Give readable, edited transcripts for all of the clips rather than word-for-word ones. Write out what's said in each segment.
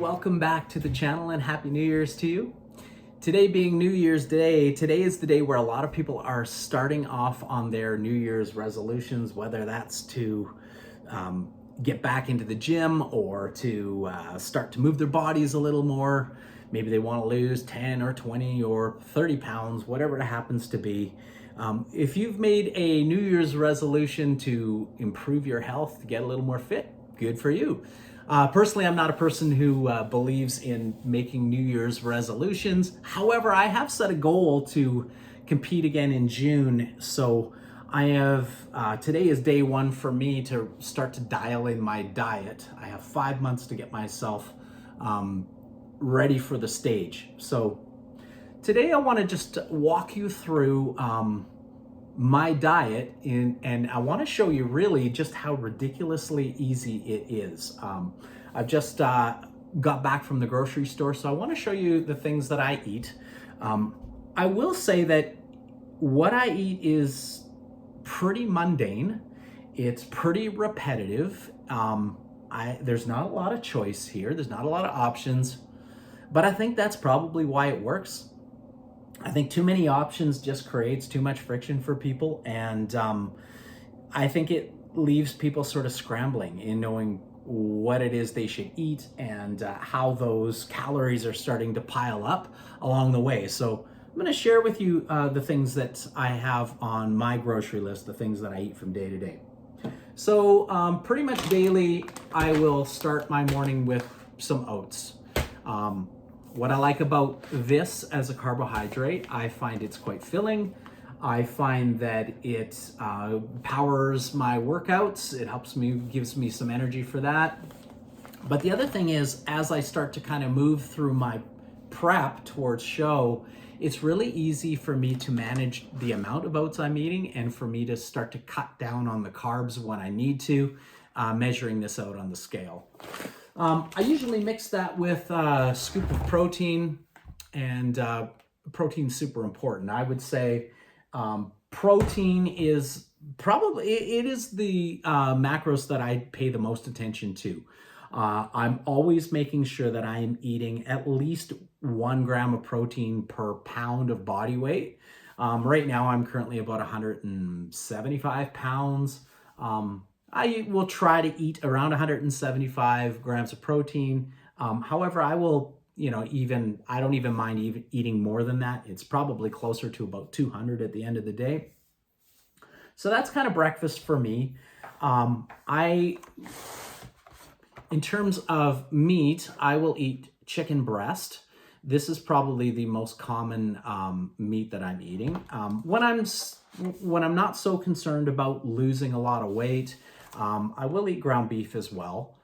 welcome back to the channel and Happy New Year's to you. Today being New Year's Day, today is the day where a lot of people are starting off on their New Year's resolutions, whether that's to get back into the gym or to start to move their bodies a little more. Maybe they want to lose 10 or 20 or 30 pounds, whatever it happens to be. If you've made a New Year's resolution to improve your health, to get a little more fit, good for you. Personally, I'm not a person who believes in making New Year's resolutions. However, I have set a goal to compete again in June. So I have, today is day one for me to start to dial in my diet. I have 5 months to get myself ready for the stage. So today I want to just walk you through my diet and I want to show you really just how ridiculously easy it is. I've just got back from the grocery store, so I want to show you the things that I eat. I will say that what I eat is pretty mundane. It's pretty repetitive. There's not a lot of choice here. There's not a lot of options, but I think that's probably why it works. I think too many options just creates too much friction for people, and I think it leaves people sort of scrambling in knowing what it is they should eat and how those calories are starting to pile up along the way. So I'm going to share with you the things that I have on my grocery list, the things that I eat from day to day. So pretty much daily, I will start my morning with some oats. What I like about this as a carbohydrate, I find it's quite filling. I find that it powers my workouts. It helps me, gives me some energy for that. But the other thing is, as I start to kind of move through my prep towards show, it's really easy for me to manage the amount of oats I'm eating and for me to start to cut down on the carbs when I need to, measuring this out on the scale. I usually mix that with a scoop of protein, and protein's super important. I would say protein is probably, it is the macros that I pay the most attention to. I'm always making sure that I am eating at least 1 gram of protein per pound of body weight. Right now I'm currently about 175 pounds. I will try to eat around 175 grams of protein. However, I will, I don't even mind eating more than that. It's probably closer to about 200 at the end of the day. So that's kind of breakfast for me. In terms of meat, I will eat chicken breast. This is probably the most common meat that I'm eating. When I'm not so concerned about losing a lot of weight, I will eat ground beef as well,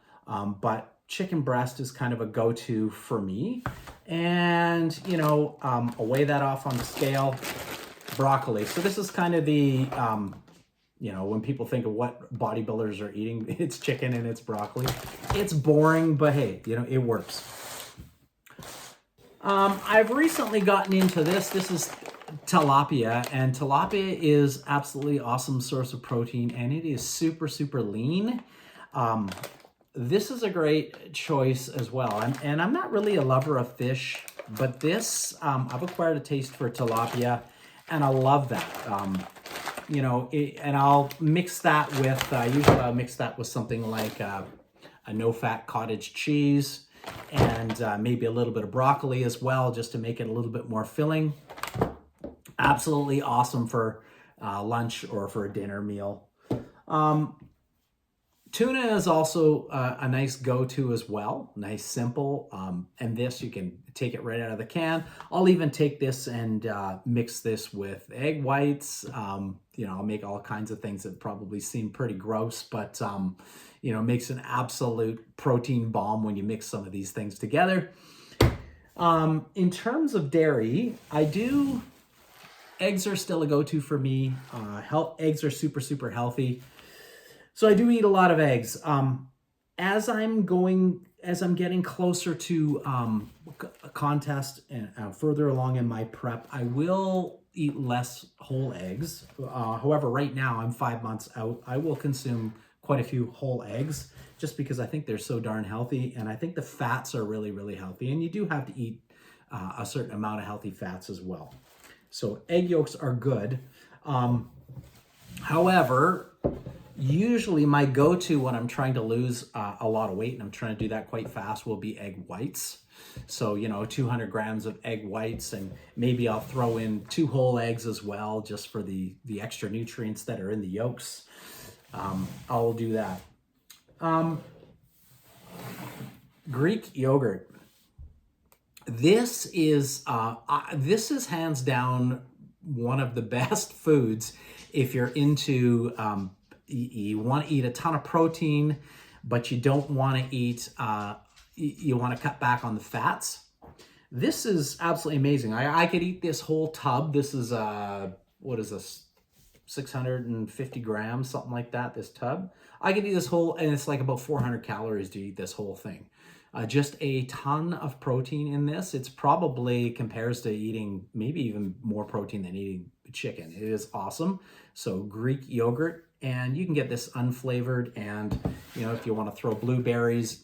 but chicken breast is kind of a go-to for me. And, I'll weigh that off on the scale. Broccoli. So this is kind of the, when people think of what bodybuilders are eating, it's chicken and it's broccoli. It's boring, but hey, it works. I've recently gotten into this. This is tilapia, and tilapia is absolutely awesome source of protein, and it is super, super lean. This is a great choice as well. And I'm not really a lover of fish, but this, I've acquired a taste for tilapia, and I love that. And I'll mix that with, usually I'll mix that with something like a no-fat cottage cheese, and maybe a little bit of broccoli as well, just to make it a little bit more filling. Absolutely awesome for lunch or for a dinner meal. Tuna is also a nice go-to as well. Nice, simple. And this, you can take it right out of the can. I'll even take this and mix this with egg whites. I'll make all kinds of things that probably seem pretty gross, but makes an absolute protein bomb when you mix some of these things together. In terms of dairy, eggs are still a go-to for me. Eggs are super, super healthy. So I do eat a lot of eggs. As I'm getting closer to a contest and further along in my prep, I will eat less whole eggs. However, right now I'm 5 months out. I will consume quite a few whole eggs just because I think they're so darn healthy, and I think the fats are really, really healthy, and you do have to eat a certain amount of healthy fats as well. So egg yolks are good. However, usually my go-to when I'm trying to lose a lot of weight, and I'm trying to do that quite fast, will be egg whites. So, 200 grams of egg whites, and maybe I'll throw in 2 whole eggs as well, just for the extra nutrients that are in the yolks. I'll do that. Greek yogurt. This is hands down one of the best foods if you're into you want to eat a ton of protein, but you don't want to eat you want to cut back on the fats. This is absolutely amazing. I could eat this whole tub. This is what is this, 650 grams, something like that, this tub. I could eat this whole, and it's like about 400 calories to eat this whole thing. Just a ton of protein in this. It's probably compares to eating maybe even more protein than eating chicken. It is awesome. So Greek yogurt, and you can get this unflavored, and if you want to throw blueberries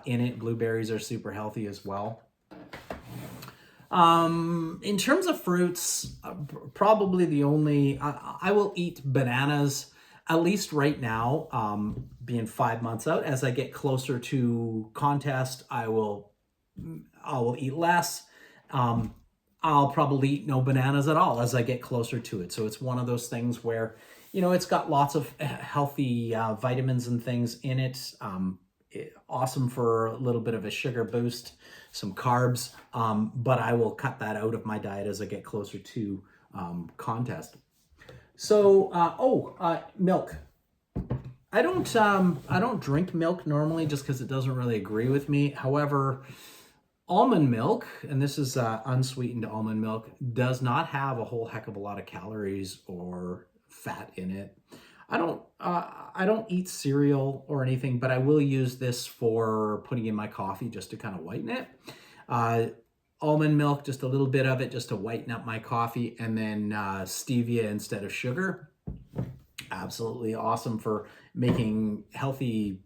in it, blueberries are super healthy as well. In terms of fruits, probably the only, I will eat bananas, at least right now, being 5 months out. As I get closer to contest, I will eat less. I'll probably eat no bananas at all as I get closer to it. So it's one of those things where, it's got lots of healthy vitamins and things in it. Awesome for a little bit of a sugar boost, some carbs, but I will cut that out of my diet as I get closer to contest. So, milk. I don't drink milk normally just because it doesn't really agree with me. However, almond milk, and this is unsweetened almond milk, does not have a whole heck of a lot of calories or fat in it. I don't eat cereal or anything, but I will use this for putting in my coffee just to kind of whiten it. Almond milk, just a little bit of it just to whiten up my coffee, and then stevia instead of sugar. Absolutely awesome for making healthy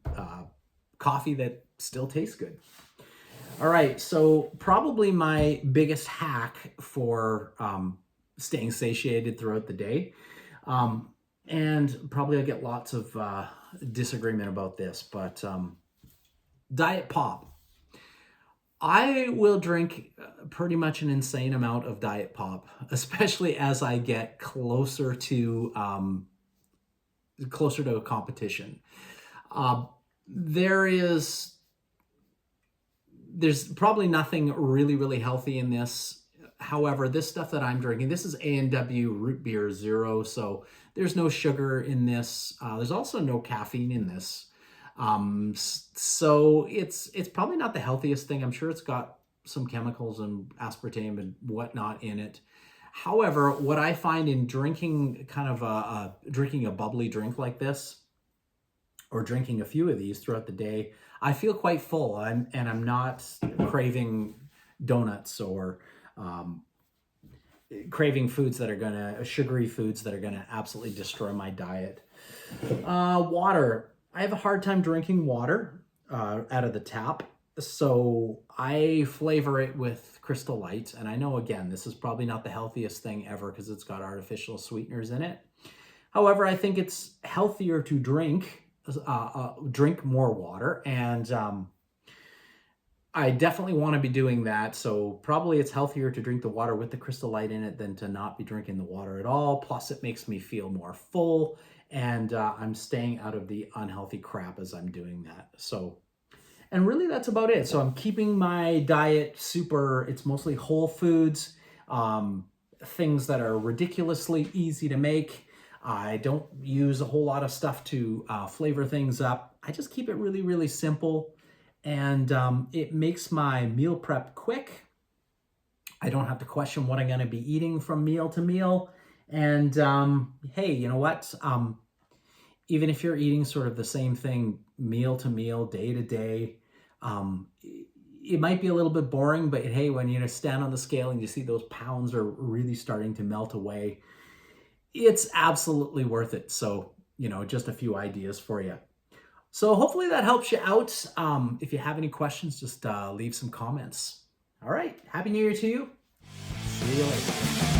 coffee that still tastes good. All right, so probably my biggest hack for staying satiated throughout the day, and probably I'll get lots of disagreement about this, but Diet Pop. I will drink pretty much an insane amount of Diet Pop, especially as I get closer to a competition. There's probably nothing really, really healthy in this. However, this stuff that I'm drinking, this is A&W Root Beer Zero, so there's no sugar in this. There's also no caffeine in this. So it's probably not the healthiest thing. I'm sure it's got some chemicals and aspartame and whatnot in it. However, what I find in drinking drinking a bubbly drink like this, or drinking a few of these throughout the day, I feel quite full, and I'm not craving donuts or craving sugary foods that are gonna absolutely destroy my diet. Water. I have a hard time drinking water out of the tap, so I flavor it with Crystal Light. And I know, again, this is probably not the healthiest thing ever because it's got artificial sweeteners in it. However, I think it's healthier to drink more water, and I definitely want to be doing that. So probably it's healthier to drink the water with the Crystal Light in it than to not be drinking the water at all. Plus, it makes me feel more full, and I'm staying out of the unhealthy crap as I'm doing that. So, and really that's about it. So I'm keeping my diet it's mostly whole foods, things that are ridiculously easy to make. I don't use a whole lot of stuff to flavor things up. I just keep it really, really simple, and it makes my meal prep quick. I don't have to question what I'm going to be eating from meal to meal. And hey, you know what? Even if you're eating sort of the same thing meal to meal, day to day, it might be a little bit boring, but hey, when you stand on the scale and you see those pounds are really starting to melt away, it's absolutely worth it. So just a few ideas for you. So hopefully that helps you out. If you have any questions, just leave some comments. All right. Happy New Year to you. See you later.